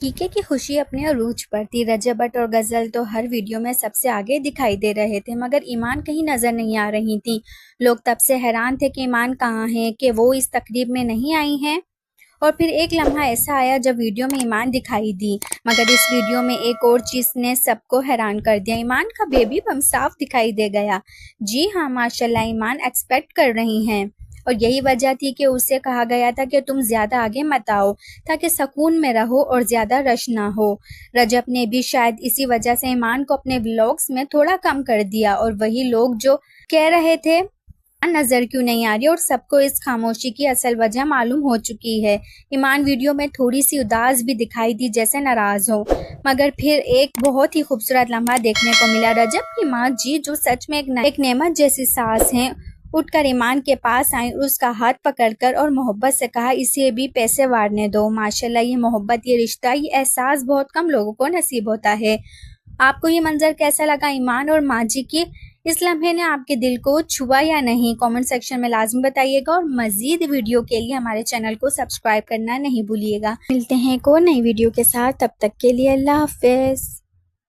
टीके की खुशी अपने अरूज पर थी। रजब भट्ट और गजल तो हर वीडियो में सबसे आगे दिखाई दे रहे थे, मगर ईमान कहीं नजर नहीं आ रही थी। लोग तब से हैरान थे कि ईमान कहाँ है, कि वो इस तकरीब में नहीं आई हैं। और फिर एक लम्हा ऐसा आया जब वीडियो में ईमान दिखाई दी। मगर इस वीडियो में एक और चीज ने सबको हैरान कर दिया। ईमान का बेबी बम साफ दिखाई दे गया। जी हाँ, माशाल्लाह ईमान एक्सपेक्ट कर रही हैं। और यही वजह थी कि उसे कहा गया था कि तुम ज्यादा आगे मत आओ, ताकि सुकून में रहो और ज्यादा रश ना हो। रजब ने भी शायद इसी वजह से ईमान को अपने व्लॉग्स में थोड़ा कम कर दिया। और वही लोग जो कह रहे थे नजर क्यों नहीं आ रही, और सबको इस खामोशी की असल वजह मालूम हो चुकी है। ईमान वीडियो में थोड़ी सी उदास भी दिखाई दी, जैसे नाराज हो। मगर फिर एक बहुत ही खूबसूरत लम्हा देखने को मिला। रजब की माँ जी, जो सच में एक नेमत जैसी सास हैं, उठकर ईमान के पास आई और उसका हाथ पकड़कर और मोहब्बत से कहा, इसे भी पैसे वारने दो। माशाल्लाह, ये मोहब्बत, ये रिश्ता, ये एहसास बहुत कम लोगों को नसीब होता है। आपको ये मंजर कैसा लगा? ईमान और माँ जी की इस लम्हे ने आपके दिल को छुआ या नहीं? कमेंट सेक्शन में लाजमी बताइएगा। और मजीद वीडियो के लिए हमारे चैनल को सब्सक्राइब करना नहीं भूलिएगा। मिलते हैं एक और नई वीडियो के साथ, तब तक के लिए अल्लाह हाफिज।